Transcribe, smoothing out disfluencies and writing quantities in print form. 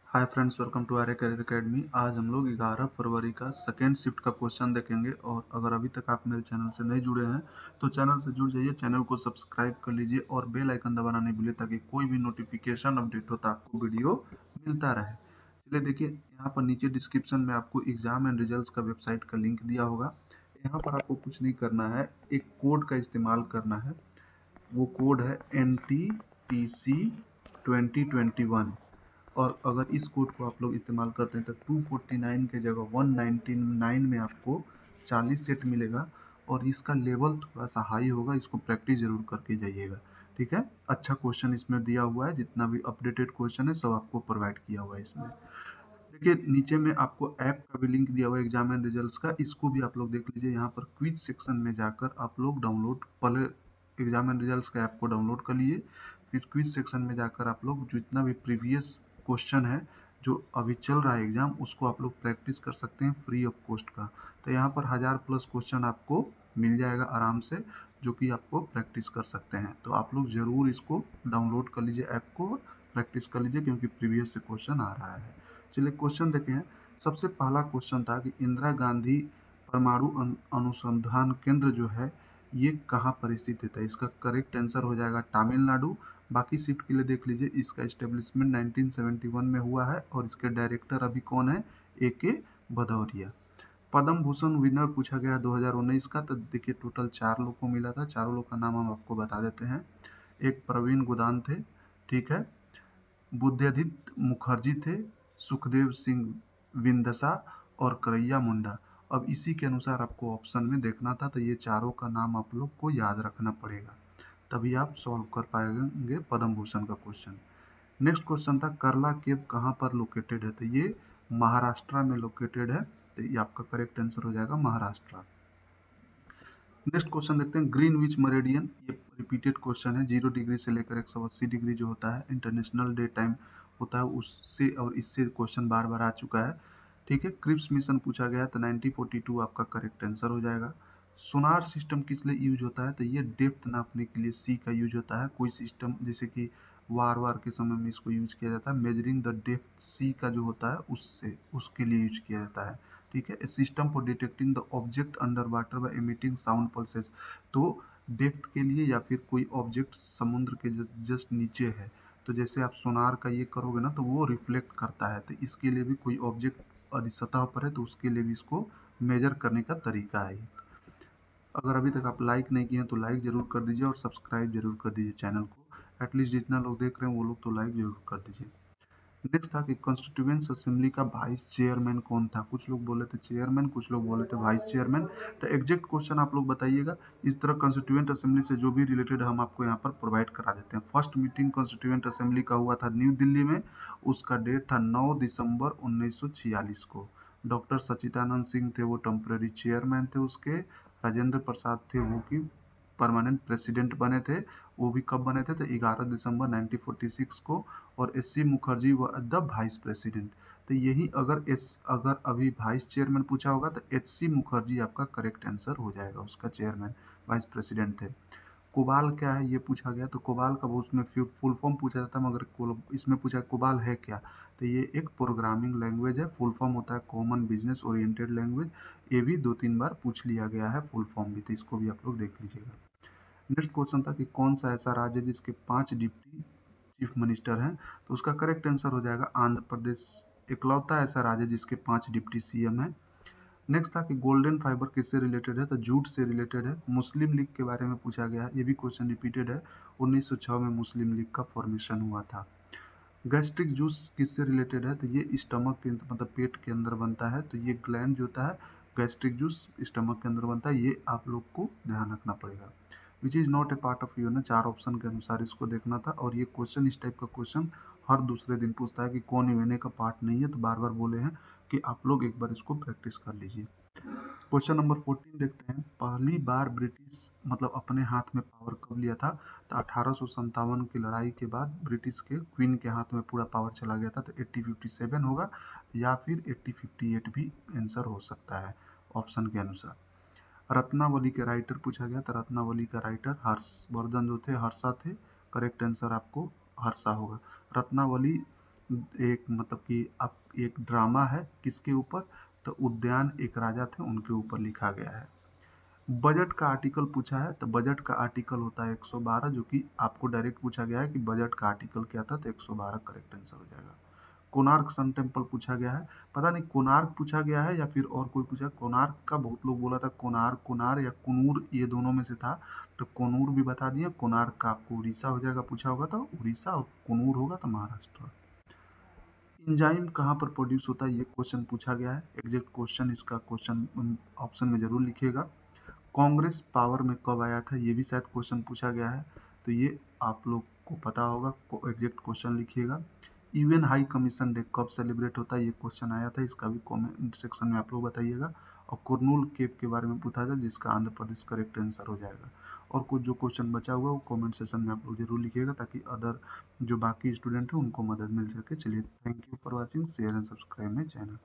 Hi friends, welcome to Arya career academy. आज हम लोग 11 फरवरी का सेकेंड शिफ्ट का क्वेश्चन देखेंगे। और अगर अभी तक आप मेरे चैनल से नहीं जुड़े हैं तो चैनल से जुड़ जाइए, चैनल को सब्सक्राइब कर लीजिए और बेल आइकन दबाना नहीं भूलिए ताकि कोई भी नोटिफिकेशन अपडेट हो तो आपको वीडियो मिलता रहे। चलिए देखिए, यहाँ पर नीचे डिस्क्रिप्शन में आपको एग्जाम एंड रिजल्ट का वेबसाइट का लिंक दिया होगा। यहाँ पर आपको कुछ नहीं करना है, एक कोड का इस्तेमाल करना है। वो कोड है NTPC 2021। और अगर इस कोड को आप लोग इस्तेमाल करते हैं तो 249 के जगह 199 में आपको 40 सेट मिलेगा। और इसका लेवल थोड़ा सा हाई होगा, इसको प्रैक्टिस जरूर करके जाइएगा। ठीक है, अच्छा क्वेश्चन इसमें दिया हुआ है, जितना भी अपडेटेड क्वेश्चन है सब आपको प्रोवाइड किया हुआ है इसमें। देखिए नीचे में आपको ऐप का भी लिंक दिया हुआ है एग्जाम एंड रिजल्ट्स का, इसको भी आप लोग देख लीजिए। यहाँ पर क्विज सेक्शन में जाकर आप लोग डाउनलोड, पहले एग्जाम एंड रिजल्ट्स का ऐप को डाउनलोड कर लिए, फिर क्विज सेक्शन में जाकर आप लोग जितना भी प्रीवियस क्वेश्चन है जो अभी चल रहा है एग्जाम, उसको आप लोग प्रैक्टिस कर सकते हैं फ्री ऑफ कॉस्ट का। तो यहाँ पर 1000+ क्वेश्चन आपको मिल जाएगा आराम से, जो कि आपको प्रैक्टिस कर सकते हैं। तो आप लोग जरूर इसको डाउनलोड कर लीजिए ऐप को, प्रैक्टिस कर लीजिए, क्योंकि प्रीवियस से क्वेश्चन आ रहा है। चलिए क्वेश्चन देखें हैं। सबसे पहला क्वेश्चन था कि इंदिरा गांधी परमाणु अनुसंधान केंद्र जो है ये कहाँ पर स्थित है। इसका करेक्ट आंसर हो जाएगा तमिलनाडु। बाकी शिफ्ट के लिए देख लीजिए, इसका एस्टेब्लिशमेंट 1971 में हुआ है और इसके डायरेक्टर अभी कौन है, AK भदौरिया। पद्म भूषण विनर पूछा गया 2019 का, तो देखिए टोटल 4 लोग को मिला था। चारों लोग का नाम हम आपको बता देते हैं। एक प्रवीण गोदान थे, ठीक है, बुद्धादित्य मुखर्जी थे, सुखदेव सिंह विंदसा और करैया मुंडा। अब इसी के अनुसार आपको ऑप्शन में देखना था, तो ये चारों का नाम आप लोग को याद रखना पड़ेगा, तभी आप सॉल्व कर पाएंगे पद्म भूषण का क्वेश्चन। नेक्स्ट क्वेश्चन था करला केव कहाँ पर लोकेटेड है, तो ये महाराष्ट्र में लोकेटेड है। तो ये आपका करेक्ट आंसर हो जाएगा महाराष्ट्र। नेक्स्ट क्वेश्चन देखते हैं, ग्रीनविच मेरिडियन, ये रिपीटेड क्वेश्चन है। 0 डिग्री से लेकर 180 डिग्री जो होता है इंटरनेशनल डे टाइम होता है, उससे और इससे क्वेश्चन बार बार आ चुका है। ठीक है, क्रिप्स मिशन पूछा गया तो 1942 आपका करेक्ट आंसर हो जाएगा। सोनार सिस्टम किस लिए यूज होता है, तो ये डेप्थ नापने के लिए सी का यूज होता है। कोई सिस्टम जैसे कि वार के समय में इसको यूज किया जाता है, मेजरिंग द डेप्थ सी का जो होता है उससे उसके लिए यूज किया जाता है। ठीक है, system for detecting the object under water bye emitting sound pulses. तो डेप्थ के लिए या फिर कोई ऑब्जेक्ट समुद्र के जस्ट नीचे है, तो जैसे आप सोनार का ये करोगे ना तो वो रिफ्लेक्ट करता है, तो इसके लिए भी कोई ऑब्जेक्ट यदि सतह पर है तो उसके लिए भी इसको मेजर करने का तरीका है। अगर अभी तक आप लाइक नहीं किए हैं तो लाइक जरूर कर दीजिए और सब्सक्राइब जरूर कर दीजिए चैनल को। एटलीस्ट जितना लोग देख रहे हैं वो लोग तो लाइक जरूर कर दीजिए। नेक्स्ट था कि कॉन्स्टिट्यूएंट असेंबली का वाइस चेयरमैन कौन था। कुछ लोग बोले थे चेयरमैन, कुछ लोग बोले थे वाइस चेयरमैन। तो एग्जैक्ट क्वेश्चन आप लोग बताइएगा। इस तरह कॉन्स्टिट्यूएंट असेंबली से जो भी रिलेटेड हम आपको यहाँ पर प्रोवाइड करा देते हैं। फर्स्ट मीटिंग कॉन्स्टिट्यूएंट असेंबली का हुआ था न्यू दिल्ली में, उसका डेट था 9 दिसंबर 1946 को। डॉक्टर सचिदानंद सिंह थे, वो टेम्पररी चेयरमैन थे उसके। राजेंद्र प्रसाद थे वो की परमानेंट प्रेसिडेंट बने थे। वो भी कब बने थे, तो 11 दिसंबर 1946 को। और SC मुखर्जी व द वाइस प्रेसिडेंट। तो यही अगर अभी वाइस चेयरमैन पूछा होगा तो HC मुखर्जी आपका करेक्ट आंसर हो जाएगा, उसका चेयरमैन वाइस प्रेसिडेंट थे। कोबाल क्या है ये पूछा गया, तो कोबाल का वो उसमें फुल फॉर्म पूछा जाता है, मगर इसमें पूछा कोबाल है क्या, तो ये एक प्रोग्रामिंग लैंग्वेज है। फुल फॉर्म होता है कॉमन बिजनेस ओरिएंटेड लैंग्वेज। ये भी 2-3 बार पूछ लिया गया है फुल फॉर्म भी, तो इसको भी आप लोग देख लीजिएगा। नेक्स्ट क्वेश्चन था कि कौन सा ऐसा राज्य है जिसके 5 डिप्टी चीफ मिनिस्टर हैं, तो उसका करेक्ट आंसर हो जाएगा आंध्र प्रदेश। इकलौता ऐसा राज्य जिसके 5 डिप्टी CM हैं। नेक्स्ट था कि गोल्डन फाइबर किससे रिलेटेड है, तो जूट से रिलेटेड है। मुस्लिम लीग के बारे में पूछा गया है, ये भी क्वेश्चन रिपीटेड है। 1906 में मुस्लिम लीग का फॉर्मेशन हुआ था। गैस्ट्रिक जूस किससे रिलेटेड है, तो ये स्टमक के मतलब पेट के अंदर बनता है, तो ये ग्लैंड जो होता है गैस्ट्रिक जूस स्टमक के अंदर बनता है, ये आप लोग को ध्यान रखना पड़ेगा। Which is not a part of your ना, 4 ऑप्शन के अनुसार इसको देखना था। और ये क्वेश्चन इस टाइप का क्वेश्चन हर दूसरे दिन पूछता है कि कौन यूएनए का पार्ट नहीं है, तो बार बार बोले हैं कि आप लोग एक बार इसको प्रैक्टिस कर लीजिए। क्वेश्चन नंबर 14 देखते हैं, पहली बार ब्रिटिश मतलब अपने हाथ में पावर कब लिया था, तो 1857 की लड़ाई के बाद ब्रिटिश के क्वीन के हाथ में पूरा पावर चला गया था, तो 1857 होगा या फिर 1858 भी आंसर हो सकता है ऑप्शन के अनुसार। रत्नावली के राइटर पूछा गया, तो रत्नावली का राइटर हर्षवर्धन जो थे, हर्षा थे। करेक्ट आंसर आपको हर्षा होगा। रत्नावली एक मतलब कि आप एक ड्रामा है किसके ऊपर, तो उद्यान एक राजा थे उनके ऊपर लिखा गया है। बजट का आर्टिकल पूछा है, तो बजट का आर्टिकल होता है 112, जो कि आपको डायरेक्ट पूछा गया है कि बजट का आर्टिकल क्या था, तो 112 करेक्ट आंसर हो जाएगा। कोणार्क सन टेम्पल पूछा गया है, पता नहीं कोणार्क पूछा गया है या फिर और कोई पूछा। कोणार्क का बहुत लोग बोला था कोणार्क, कोनार या कुनूर, ये दोनों में से था, तो कोनूर भी बता दिया। कोणार्क का आपको उड़ीसा हो जाएगा, पूछा होगा तो उड़ीसा, और कुनूर होगा तो महाराष्ट्र। इंजाइम कहाँ पर प्रोड्यूस होता है, ये क्वेश्चन पूछा गया है। एग्जैक्ट क्वेश्चन इसका क्वेश्चन ऑप्शन में जरूर लिखिएगा। कांग्रेस पावर में कब आया था, ये भी शायद क्वेश्चन पूछा गया है, तो ये आप लोग को पता होगा, एग्जैक्ट क्वेश्चन लिखिएगा। यूएन हाई कमीशन डे कब सेलिब्रेट होता है, ये क्वेश्चन आया था, इसका भी कमेंट सेक्शन में आप लोग बताइएगा। और कुरनूल केव के बारे में पूछा था, जिसका आंध्र प्रदेश करेक्ट आंसर हो जाएगा। और कुछ जो क्वेश्चन बचा हुआ है वो कमेंट सेक्शन में आप लोग जरूर लिखिएगा, ताकि अदर जो बाकी स्टूडेंट हैं उनको मदद मिल सके। चलिए, thank you for watching, share and subscribe my channel.